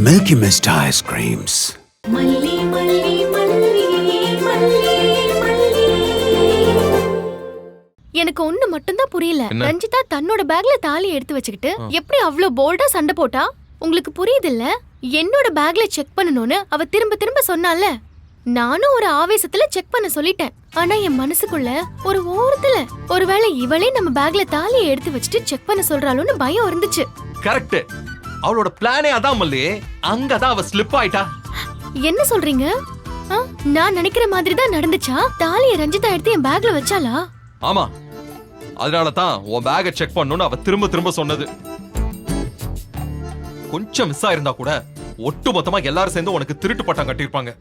Milky Mist ice creams. மல்லி மல்லி மல்லி மல்லி மல்லி. எனக்கு ஒண்ணு மட்டும்தான் புரியல. என்ன? ரஞ்சிதா தன்னோட பேக்ல தாலி எடுத்து வச்சுக்கிட்டு எப்படி அவ்ளோ போல்டா சண்டை போட்டா? உங்களுக்கு புரியுது இல்ல? என்னோட பேக்ல செக் பண்ணனும்னு அவ திரும்ப திரும்ப சொன்னால. நானும் ஒரு ஆவேசத்துல செக் பண்ண சொல்லிட்டேன். ஆனா என் மனசுக்குள்ள ஒரு ஓரத்துல ஒருவேளை இவளே நம்ம பேக்ல தாலியை எடுத்து வச்சுட்டு செக் பண்ண சொல்றாளோன்னு பயம் இருந்துச்சு. கரெக்ட். அவளோட பிளானே அதான் மல்லி. அங்கதான் அவ ஸ்லிப் ஆயிட்டா. என்ன சொல்றீங்க? நான் நினைக்கிற மாதிரி தான் நடந்துச்சா? தாலியை ரஞ்சிதா எடுத்து என் பேக்ல வச்சாளா? ஆமா, அதனால தான் உன் பேக்கை செக் பண்ணணும்னு அவ திரும்ப திரும்ப சொன்னது. கொஞ்சம் மிஸ் ஆயிருந்தா கூட ஒட்டு மொத்தமா எல்லாரும் சேர்ந்து உனக்கு திருட்டு பட்டம் கட்டியிருப்பாங்க.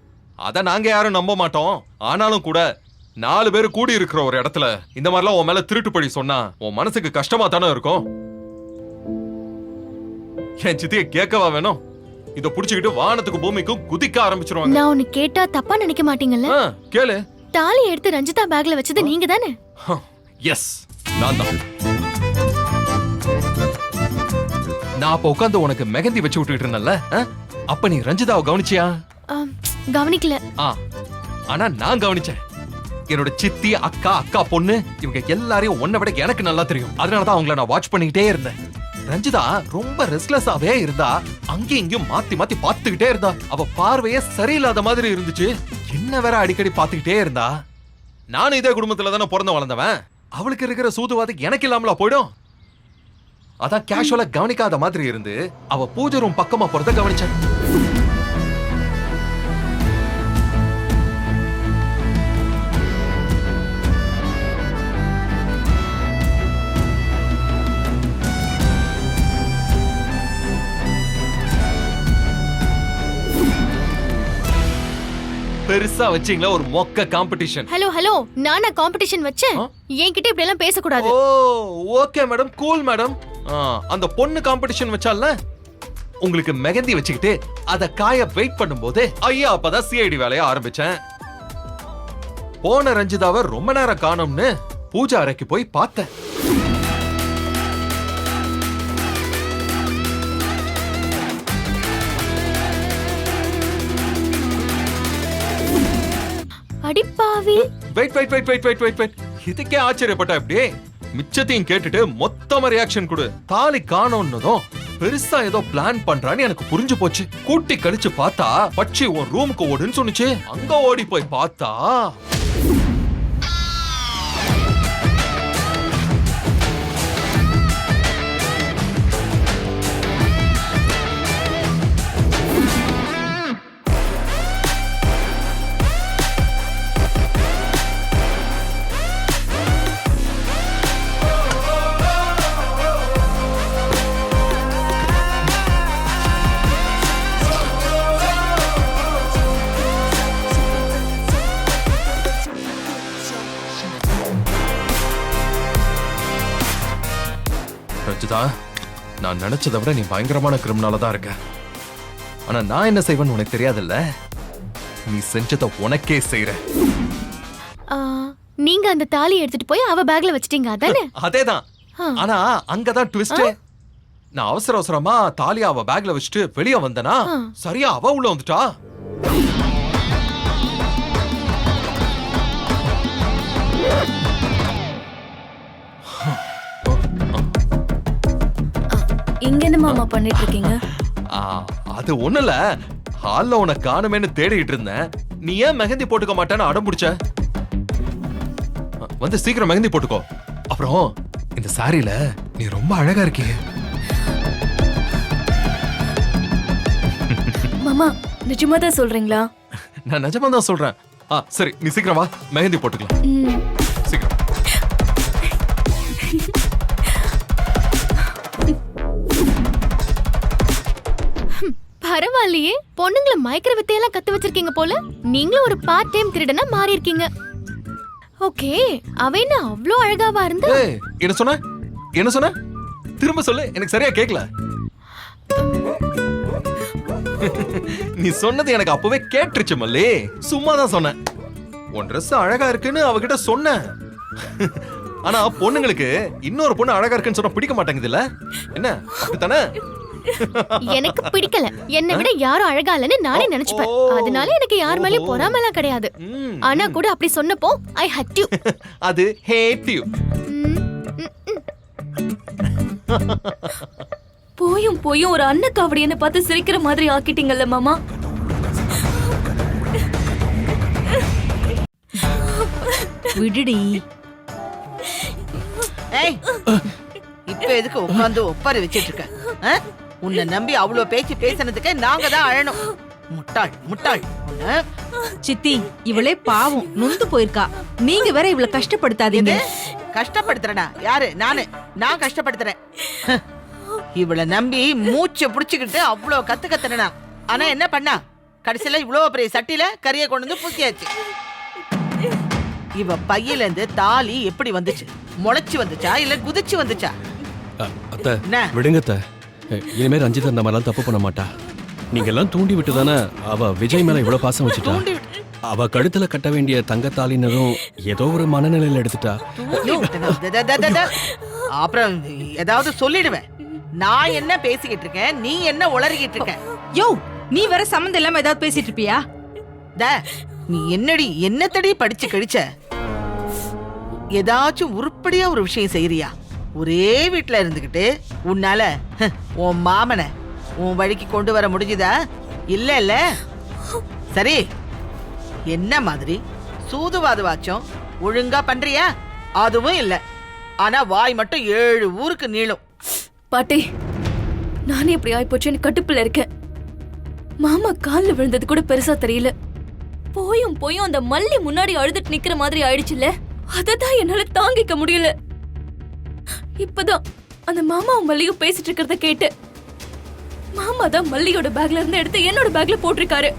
அத நாங்க யாரும் நம்ப மாட்டோம். ஆனாலும் கூட 4 பேர் கூடி இருக்கிற ஒரு இடத்துல இந்த மாதிரிலாம் உன் மேல திருட்டு பழி சொன்னா உன் மனசுக்கு கஷ்டமா தானே இருக்கும். என் சித்திய கேட்கவா வேணும்? இத புடிச்சுக்கிட்டு வானத்துக்கு பூமிக்கும் குதிக்க ஆரம்பிச்சிருவாங்க. நான் உன்னை கேட்டா தப்பா நினைக்க மாட்டீங்கல்ல? கேளு. தாலி எடுத்து ரஞ்சிதா பேக்ல வச்சது நீங்க தானே? எஸ், நான் தான். நான் அப்ப உட்கார்ந்து உனக்கு மெஹந்தி வச்சு விட்டுட்டு இருந்தேன்ல, அப்ப நீ ரஞ்சிதாவை கவனிச்சியா? கவனிக்கல. ஆனா நான் கவனிச்சேன். என்னோட சித்தி, அக்கா, அக்கா பொண்ணு இவங்க எல்லாரையும் உன்னை விட எனக்கு நல்லா தெரியும். அதனாலதான் அவங்கள நான் வாட்ச் பண்ணிக்கிட்டே இருந்தேன். ரஞ்சிதா ரொம்ப ரெஸ்ட்லெஸ்ஸாவே இருந்தா. அங்கேயும் இங்கேயும் மாத்தி மாத்தி பாத்துக்கிட்டே இருந்தா. அவ பார்வையே சரியில்லாத மாதிரி இருந்துச்சு. என்ன வேற அடிக்கடி பாத்துக்கிட்டே இருந்தா. நானும் இதே குடும்பத்துல தானே பிறந்து வளர்ந்தவன். அவளுக்கு இருக்கிற சூதுவாதுக்கு எனக்கு இல்லாமலா போயிடும்? அதான் கேஷுவலா கவனிக்காத மாதிரி இருந்து அவ பூஜை ரூம் பக்கமா போறத கவனிச்சேன். பெருசா வச்சீங்களா ஒரு மொக்க காம்படிஷன். ஹலோ நானா காம்படிஷன் வச்சேன்? என்கிட்ட இப்படி எல்லாம் பேசக்கூடாது. ஓ ஓகே மேடம், கூல் மேடம். அந்த பொண்ணு காம்படிஷன் வச்சால, உங்களுக்கு மெஹந்தி வச்சுக்கிட்டு அத காய வெயிட் பண்ணும்போது ஐயா அப்பதான் சிஐடி வேலைய ஆரம்பிச்சேன். போன ரஞ்சிதாவை ரொம்ப நேரம் காணோம்னு பூஜா அறைக்கு போய் பார்த்தேன். அடிப்பாவி. வெயிட். இதுக்கே ஆச்சரியப்பட்டா இப்படி? மிச்சத்தையும் கேட்டுட்டு மொத்தமா ரியாக்ஷன் கொடு. தாலி காணோம்னதும் பெருசா ஏதோ பிளான் பண்றான்னு எனக்கு புரிஞ்சு போச்சு. கூட்டி கழிச்சு பார்த்தா பட்சி உன் ரூமுக்கு ஓடுன்னு சொன்னுச்சு. அங்க ஓடி போய் பார்த்தா ரஞ்சிதா, நான் நினைச்சதை விட நீ பயங்கரமான கிரிமினலா தான் இருக்க. ஆனா நான் என்ன செய்வேன்னு உனக்கு தெரியாதுல்ல. நீ செஞ்சத உனக்கே செய்யற. நீங்க அந்த தாலி எடுத்துட்டு போய் அவ பேக்ல வச்சிட்டீங்க அதானே? அதேதான். ஆனா அங்கதான் ட்விஸ்ட். நான் அவசரமா தாலியா அவ பேக்ல வச்சுட்டு வெளியே வந்தனா சரியா அவ உள்ள வந்துட்டா. இங்க என்ன மாமா பண்ணிட்டு இருக்கீங்க? அது ஒண்ணுல, ஹால்ல உன காணுமேன்னு தேடிட்டு இருந்தேன். நீ ஏன் மெஹந்தி போட்டுக்க மாட்டேன்னு அடம் பிடிச்ச. வந்து சீக்கிரம் மெஹந்தி போட்டுக்கோ. அப்புறம் இந்த சாரியில நீ ரொம்ப அழகா இருக்கீங்க. மாமா நிஜமா தான் சொல்றீங்களா? நான் நிஜமா தான் சொல்றேன். சரி நீ சீக்கிரம் வா, மெஹந்தி போட்டுக்கலாம். சீக்கிரம். பரவாயில்லையே, பொண்ணுங்களை மயக்கிற வித்தையெல்லாம் கத்து வச்சிருக்கீங்க போல. நீங்களும் ஒரு பார்ட் டைம் திருடனா மாறி இருக்கீங்க. ஓகே, அவ என்ன அவ்ளோ அழகாவா இருந்தா? என்ன சொன்ன? திரும்ப சொல்லு, எனக்கு சரியா கேக்கல. நீ சொன்னது எனக்கு அப்பவே கேட்டுருச்சு மல்லி. சும்மா தான் சொன்னேன். உன் ட்ரெஸ் அழகா இருக்குன்னு அவகிட்ட சொன்னேன். ஆனா பொண்ணுங்களுக்கு இன்னொரு பொண்ணு அழகா இருக்குன்னு சொன்னா பிடிக்க மாட்டேங்குது இல்ல? என்ன அப்படித்தானே? எனக்கு பிடிக்கல. என்னை விட யாரும் அழகா இல்லைன்னு நானே நினைச்சுப்பேன். அதனால எனக்கு யார் மேலயும் பொறாமலாம் கிடையாது. ஆனா கூட அப்படி சொன்னப்போ ஐ ஹட் யூ. அது ஹேட் யூ. போயும் போயும் ஒரு அன்னக்காவடியனை பார்த்து சிரிக்கிற மாதிரி ஆக்கிட்டீங்கல்ல மாமா. விடுடி. ஏய், இப்ப எதுக்கு உட்கார்ந்து ஒப்பாரி வச்சிட்டு இருக்க? உன்னை நம்பி அவ்வளவு பேச்சு பேசினதுக்கு நாங்க தான் அழணும். முட்டாள் முட்டாள். சித்தி, இவளே பாவம் நொந்து போயிருக்கா. நீங்க வேற இவளை கஷ்டப்படுத்தாதீங்க. கஷ்டப்படுத்துறனா? யாரு? நான் கஷ்டப்படுத்துறேன். இவளை நம்பி மூச்சை புடிச்சுக்கிட்டு அவ்வளவு கத்துனா ஆனா என்ன பண்ணா? கடைசியில இவ்வளவு பெரிய சட்டில கறியை கொண்டு வந்து பூசியாச்சு. இவ பையில இருந்து தாலி எப்படி வந்துச்சு? முளைச்சு வந்துச்சா இல்ல குதிச்சு வந்துச்சா? அத்தை விடுங்க அத்தை. இனிமே ரஞ்சிதா இந்த மாதிரிலாம் தப்பு பண்ண மாட்டா. நீங்க எல்லாம் தூண்டி விட்டு தானே அவ விஜய் மேல இவ்வளவு பாசம் வச்சுட்டா. அவ கழுத்துல கட்ட வேண்டிய தங்கத்தாலினரும் ஏதோ ஒரு மனநிலையில எடுத்துட்டா. அப்புறம் ஏதாவது சொல்லிடுவேன். நான் என்ன பேசிக்கிட்டு இருக்கேன், நீ என்ன உளறிக்கிட்டு இருக்க? யோ, நீ வேற சம்மந்தம் இல்லாம ஏதாவது பேசிட்டு இருப்பியா? நீ என்னடி என்னத்தடி படிச்சு கழிச்ச? ஏதாச்சும் உருப்படியா ஒரு விஷயம் செய்யறியா? ஒரே வீட்டுல இருந்துகிட்டு உன்னால உன் மாமனை உன் வழிக்கு கொண்டு வர முடிஞ்சுதா? இல்ல. சரி, என்ன மாதிரி சூதுவாதுவாச்சும் ஒழுங்கா பண்றியா? அதுவும் இல்ல. ஆனா வாய் மட்டும் 7 ஊருக்கு நீளும். பாட்டி, நானே இப்படி ஆயிப்போச்சுன்னு கட்டுப்புல இருக்கேன். மாமா கால்ல விழுந்தது கூட பெருசா தெரியல. போயும் போயும் அந்த மல்லி முன்னாடி அழுதுட்டு நிக்கிற மாதிரி ஆயிடுச்சுல்ல. அததான் என்னால தாங்கிக்க முடியல. இப்பதான் அந்த மாமாவும் மல்லியும் பேசிட்டு இருக்கிறத கேட்டு மாமா தான் மல்லியோட பேக்ல இருந்து எடுத்து என்னோட பேக்ல போட்டிருக்காரு.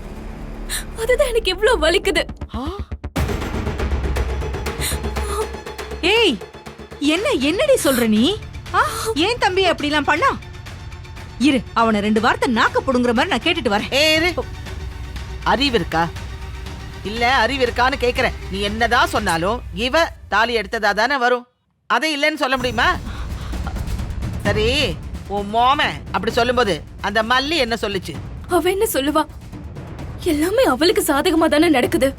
அதுதான் எனக்கு இவ்வளவு வலிக்குது. ஏய், என்னடி சொல்ற நீ? ஏன் தம்பி அப்படிலாம் பண்ணா? இரு, அவனை 2 வார்த்தை நாக்க புடுங்குற மாதிரி நான் கேட்டுட்டு வரேன். அறிவு இருக்கா இல்ல அறிவு இருக்கான்னு கேக்குறேன். நீ என்னதான் சொன்னாலும் இவ தாலி எடுத்ததா தானே வரும். அதை இல்லைன்னு சொல்ல முடியுமா? சரி, உன் மோம அப்படி சொல்லும்போது அந்த மல்லி என்ன சொல்லுச்சு? அவ என்ன சொல்லுவா? எல்லாமே அவளுக்கு சாதகமா தானே நடக்குது.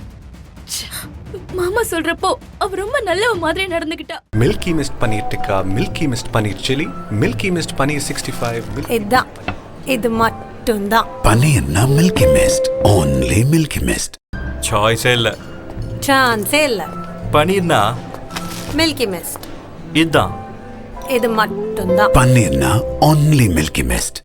மாமா சொல்றப்போ அவ ரொம்ப நல்லவ மாதிரி நடந்துக்கிட்டா. Milky Mist paneer tikka, Milky Mist paneer chilli, Milky Mist paneer 65. இதான், இது மட்டும்தான். பன்னீர்னா Milky Mist, only Milky Mist. சாய்ஸே இல்ல, சான்ஸே இல்ல. பன்னீர்னா மில்கி மிஸ்ட், இதுதான். இது மட்டும்தான். பன்னீர்னா only மில்கி மிஸ்ட்.